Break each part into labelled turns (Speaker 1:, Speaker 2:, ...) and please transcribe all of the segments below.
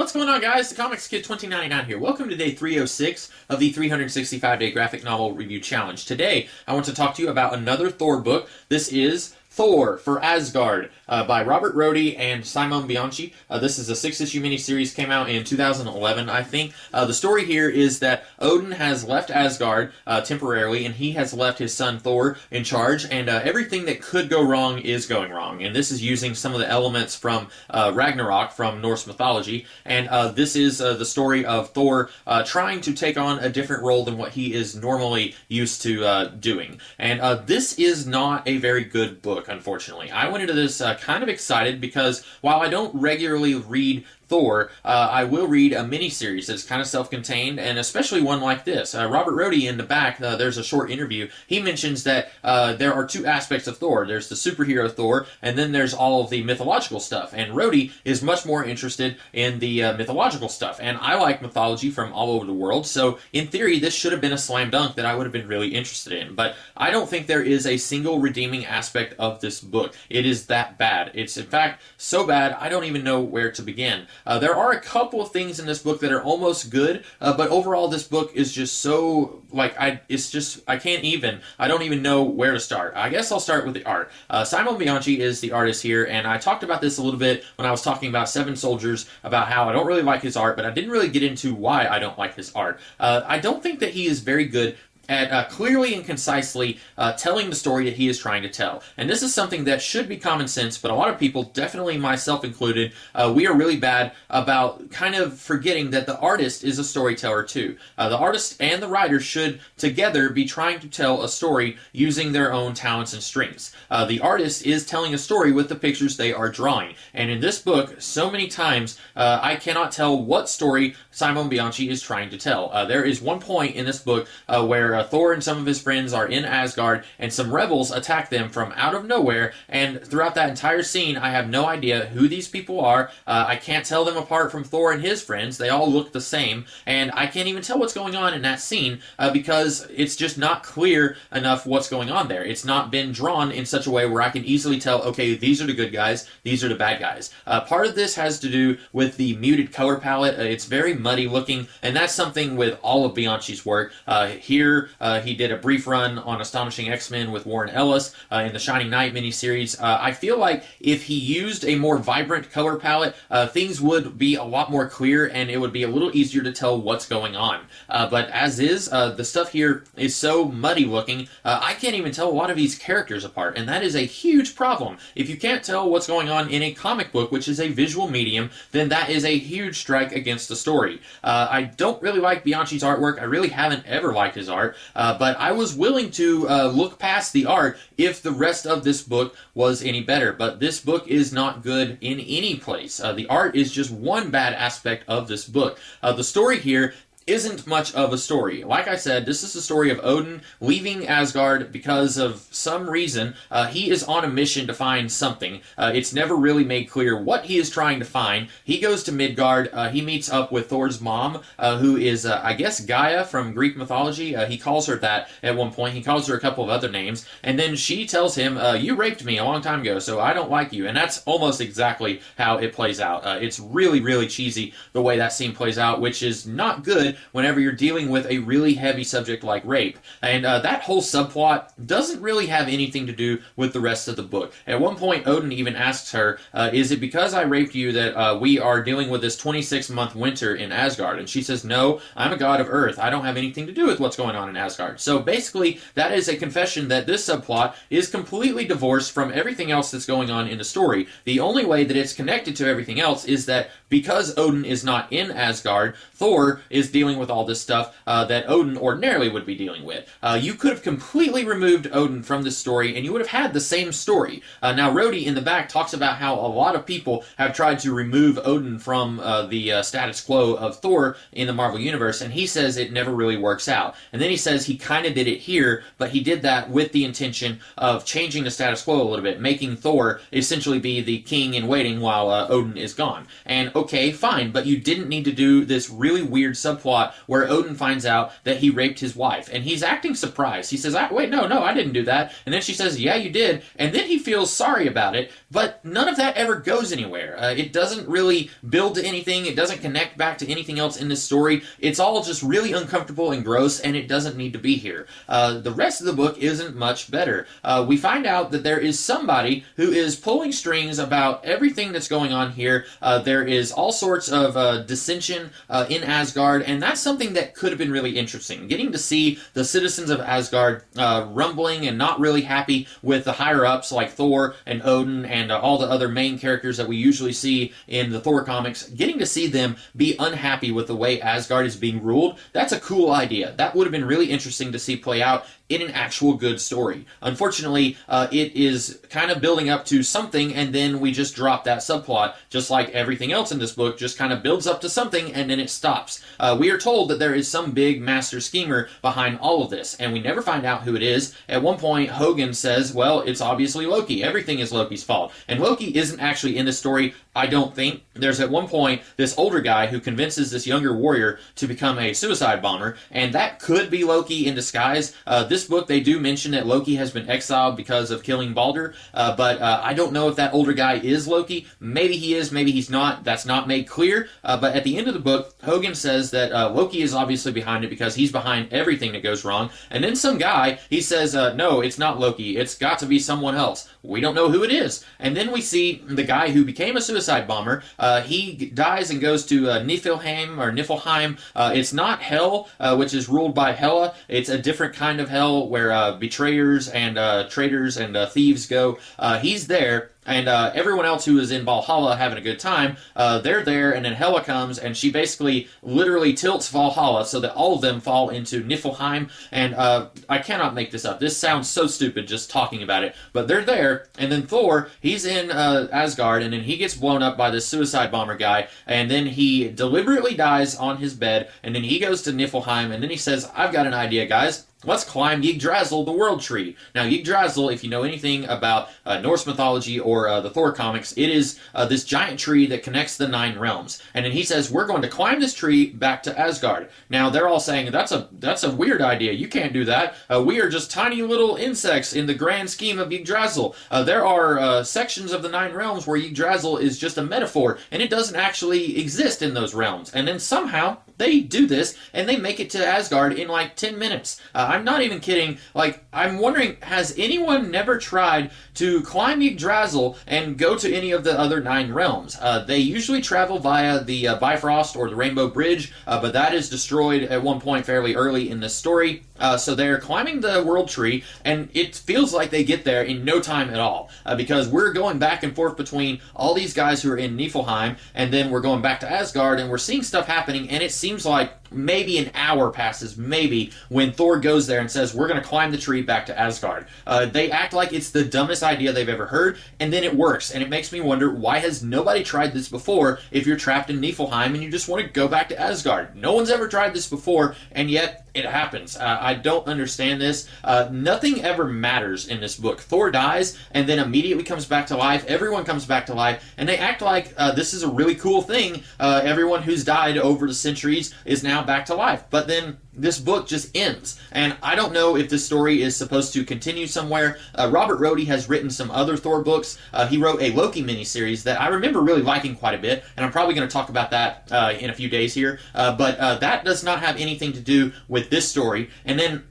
Speaker 1: What's going on, guys? The Comics Kid 2099 here. Welcome to day 306 of the 365-day graphic novel review challenge. Today, I want to talk to you about another Thor book. This is Thor for Asgard by Robert Rohde and Simon Bianchi. This is a 6-issue miniseries, came out in 2011, I think. The story here is that Odin has left Asgard temporarily, and he has left his son Thor in charge, and everything that could go wrong is going wrong. And this is using some of the elements from Ragnarok, from Norse mythology, and this is the story of Thor trying to take on a different role than what he is normally used to doing. And this is not a very good book, unfortunately. I went into this kind of excited because while I don't regularly read Thor, I will read a miniseries that's kind of self-contained, and especially one like this. Robert Rohde, in the back, there's a short interview. He mentions that there are two aspects of Thor. There's the superhero Thor, and then there's all of the mythological stuff. And Rohde is much more interested in the mythological stuff. And I like mythology from all over the world, so in theory, this should have been a slam dunk that I would have been really interested in. But I don't think there is a single redeeming aspect of this book. It is that bad. It's, in fact, so bad, I don't even know where to begin. There are a couple of things in this book that are almost good, but overall this book is just so, I don't even know where to start. I guess I'll start with the art. Simon Bianchi is the artist here, and I talked about this a little bit when I was talking about Seven Soldiers, about how I don't really like his art, but I didn't really get into why I don't like his art. I don't think that he is very good at clearly and concisely telling the story that he is trying to tell. And this is something that should be common sense, but a lot of people, definitely myself included, we are really bad about kind of forgetting that the artist is a storyteller too. The artist and the writer should together be trying to tell a story using their own talents and strengths. The artist is telling a story with the pictures they are drawing. And in this book, so many times, I cannot tell what story Simon Bianchi is trying to tell. There is one point in this book where Thor and some of his friends are in Asgard, and some rebels attack them from out of nowhere, and throughout that entire scene, I have no idea who these people are. I can't tell them apart from Thor and his friends. They all look the same, and I can't even tell what's going on in that scene because it's just not clear enough what's going on there. It's not been drawn in such a way where I can easily tell, okay, these are the good guys, these are the bad guys. Part of this has to do with the muted color palette. It's very muddy looking, and that's something with all of Bianchi's work. Here, he did a brief run on Astonishing X-Men with Warren Ellis in the Shining Knight miniseries. I feel like if he used a more vibrant color palette, things would be a lot more clear, and it would be a little easier to tell what's going on. But as is, the stuff here is so muddy looking, I can't even tell a lot of these characters apart, and that is a huge problem. If you can't tell what's going on in a comic book, which is a visual medium, then that is a huge strike against the story. I don't really like Bianchi's artwork. I really haven't ever liked his art. But I was willing to look past the art if the rest of this book was any better. But this book is not good in any place. The art is just one bad aspect of this book. The story here isn't much of a story. Like I said, this is the story of Odin leaving Asgard because of some reason. He is on a mission to find something. It's never really made clear what he is trying to find. He goes to Midgard. He meets up with Thor's mom, who is, I guess, Gaia from Greek mythology. He calls her that at one point. He calls her a couple of other names. And then she tells him, you raped me a long time ago, so I don't like you. And that's almost exactly how it plays out. It's really, really cheesy the way that scene plays out, which is not good whenever you're dealing with a really heavy subject like rape. And that whole subplot doesn't really have anything to do with the rest of the book. At one point, Odin even asks her, is it because I raped you that we are dealing with this 26-month winter in Asgard? And she says, no, I'm a god of Earth. I don't have anything to do with what's going on in Asgard. So basically, that is a confession that this subplot is completely divorced from everything else that's going on in the story. The only way that it's connected to everything else is that because Odin is not in Asgard, Thor is dealing with all this stuff that Odin ordinarily would be dealing with. You could have completely removed Odin from this story, and you would have had the same story. Now, Rohde in the back talks about how a lot of people have tried to remove Odin from the status quo of Thor in the Marvel Universe, and he says it never really works out. And then he says he kind of did it here, but he did that with the intention of changing the status quo a little bit, making Thor essentially be the king in waiting while Odin is gone. And okay, fine, but you didn't need to do this really weird subplot subplot where Odin finds out that he raped his wife, and he's acting surprised. He says, wait, no, I didn't do that. And then she says, yeah, you did. And then he feels sorry about it, but none of that ever goes anywhere. It doesn't really build to anything. It doesn't connect back to anything else in this story. It's all just really uncomfortable and gross, and it doesn't need to be here. The rest of the book isn't much better. We find out that there is somebody who is pulling strings about everything that's going on here. There is all sorts of dissension in Asgard, and that's something that could have been really interesting. Getting to see the citizens of Asgard rumbling and not really happy with the higher-ups like Thor and Odin and all the other main characters that we usually see in the Thor comics, getting to see them be unhappy with the way Asgard is being ruled, that's a cool idea. That would have been really interesting to see play out in an actual good story. Unfortunately, it is kind of building up to something, and then we just drop that subplot, just like everything else in this book, just kind of builds up to something, and then it stops. We are told that there is some big master schemer behind all of this, and we never find out who it is. At one point, Hogan says, well, it's obviously Loki. Everything is Loki's fault. And Loki isn't actually in this story, I don't think. There's at one point this older guy who convinces this younger warrior to become a suicide bomber, and that could be Loki in disguise. This book, they do mention that Loki has been exiled because of killing Balder, but I don't know if that older guy is Loki. Maybe he is, maybe he's not. That's not made clear. But at the end of the book, Hogan says that Loki is obviously behind it because he's behind everything that goes wrong. And then some guy, he says, no, it's not Loki. It's got to be someone else. We don't know who it is. And then we see the guy who became a suicide bomber. He dies and goes to Niflheim. It's not Hell, which is ruled by Hela. It's a different kind of hell where betrayers and traitors and thieves go. He's there. And everyone else who is in Valhalla having a good time, they're there, and then Hela comes, and she basically literally tilts Valhalla so that all of them fall into Niflheim, and I cannot make this up. This sounds so stupid just talking about it, but they're there, and then Thor, he's in Asgard, and then he gets blown up by this suicide bomber guy, and then he deliberately dies on his bed, and then he goes to Niflheim, and then he says, I've got an idea, guys. Let's climb Yggdrasil, the World Tree. Now, Yggdrasil, if you know anything about Norse mythology or the Thor comics, it is this giant tree that connects the 9 realms. And then he says, we're going to climb this tree back to Asgard. Now, they're all saying, that's a weird idea. You can't do that. We are just tiny little insects in the grand scheme of Yggdrasil. There are sections of the 9 realms where Yggdrasil is just a metaphor, and it doesn't actually exist in those realms. And then somehow, they do this, and they make it to Asgard in like 10 minutes. I'm not even kidding. Like, I'm wondering, has anyone never tried to climb Yggdrasil and go to any of the other 9 realms? They usually travel via the Bifrost or the Rainbow Bridge, but that is destroyed at one point fairly early in the story. So they're climbing the World Tree, and it feels like they get there in no time at all, because we're going back and forth between all these guys who are in Niflheim, and then we're going back to Asgard, and we're seeing stuff happening, and it seems like maybe an hour passes, maybe, when Thor goes there and says, we're going to climb the tree back to Asgard. They act like it's the dumbest idea they've ever heard, and then it works, and it makes me wonder, why has nobody tried this before if you're trapped in Niflheim and you just want to go back to Asgard? No one's ever tried this before, and yet it happens. I don't understand this. Nothing ever matters in this book. Thor dies, and then immediately comes back to life. Everyone comes back to life, and they act like this is a really cool thing. Everyone who's died over the centuries is now back to life. But then this book just ends. And I don't know if this story is supposed to continue somewhere. Robert Rhodey has written some other Thor books. He wrote a Loki miniseries that I remember really liking quite a bit, and I'm probably going to talk about that in a few days here. But that does not have anything to do with this story. And then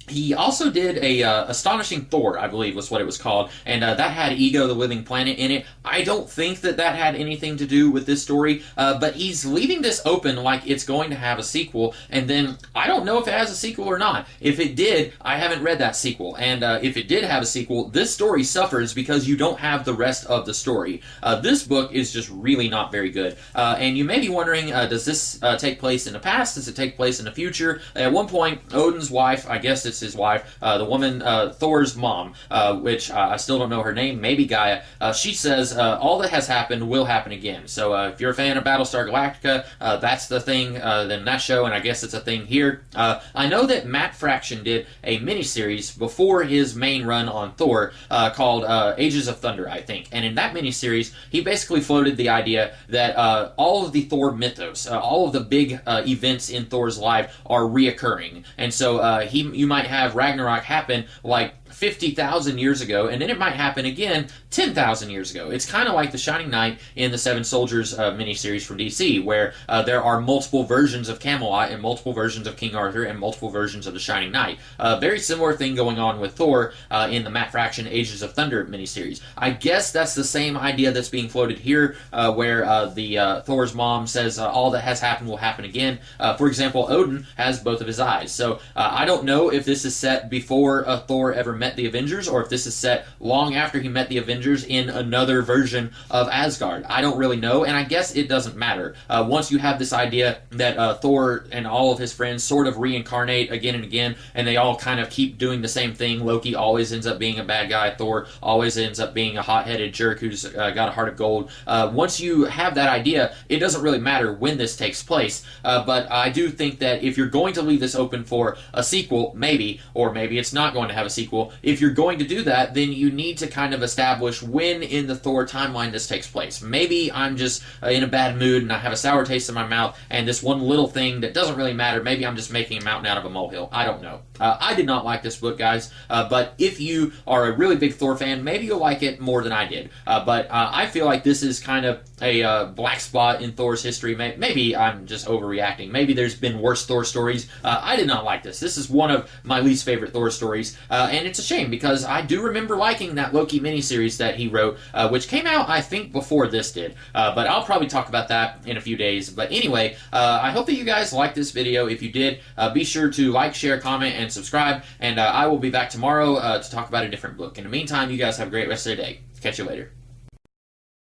Speaker 1: he also did a Astonishing Thor, I believe was what it was called, and that had Ego the Living Planet in it. I don't think that had anything to do with this story, but he's leaving this open like it's going to have a sequel, and then I don't know if it has a sequel or not. If it did, I haven't read that sequel, and if it did have a sequel, this story suffers because you don't have the rest of the story. This book is just really not very good, and you may be wondering, does this take place in the past? Does it take place in the future? At one point, Odin's wife, I guess it's it's his wife, the woman, Thor's mom, which I still don't know her name, maybe Gaia. She says all that has happened will happen again. So if you're a fan of Battlestar Galactica, that's the thing, then that show, and I guess it's a thing here. I know that Matt Fraction did a miniseries before his main run on Thor called Ages of Thunder, I think. And in that miniseries, he basically floated the idea that all of the Thor mythos, all of the big events in Thor's life are reoccurring. And so you might have Ragnarok happen like 50,000 years ago, and then it might happen again 10,000 years ago. It's kind of like The Shining Knight in the Seven Soldiers miniseries from DC, where there are multiple versions of Camelot and multiple versions of King Arthur and multiple versions of The Shining Knight. Very similar thing going on with Thor in the Matt Fraction Ages of Thunder miniseries. I guess that's the same idea that's being floated here, where Thor's mom says all that has happened will happen again. For example, Odin has both of his eyes. So I don't know if this is set before Thor ever met the Avengers, or if this is set long after he met the Avengers in another version of Asgard. I don't really know, and I guess it doesn't matter. Once you have this idea that Thor and all of his friends sort of reincarnate again and again, and they all kind of keep doing the same thing. Loki always ends up being a bad guy. Thor always ends up being a hot-headed jerk who's got a heart of gold. Once you have that idea, it doesn't really matter when this takes place, but I do think that if you're going to leave this open for a sequel, maybe, or maybe it's not going to have a sequel, if you're going to do that, then you need to kind of establish when in the Thor timeline this takes place. Maybe I'm just in a bad mood and I have a sour taste in my mouth, and this one little thing that doesn't really matter, maybe I'm just making a mountain out of a molehill. I don't know. I did not like this book, guys, but if you are a really big Thor fan, maybe you'll like it more than I did. But I feel like this is kind of a black spot in Thor's history. Maybe I'm just overreacting. Maybe there's been worse Thor stories. I did not like this. This is one of my least favorite Thor stories, and it's a shame because I do remember liking that Loki miniseries that he wrote, which came out, I think, before this did. But I'll probably talk about that in a few days. But anyway, I hope that you guys liked this video. If you did, be sure to like, share, comment, and subscribe. And I will be back tomorrow to talk about a different book. In the meantime, you guys have a great rest of your day. Catch you later.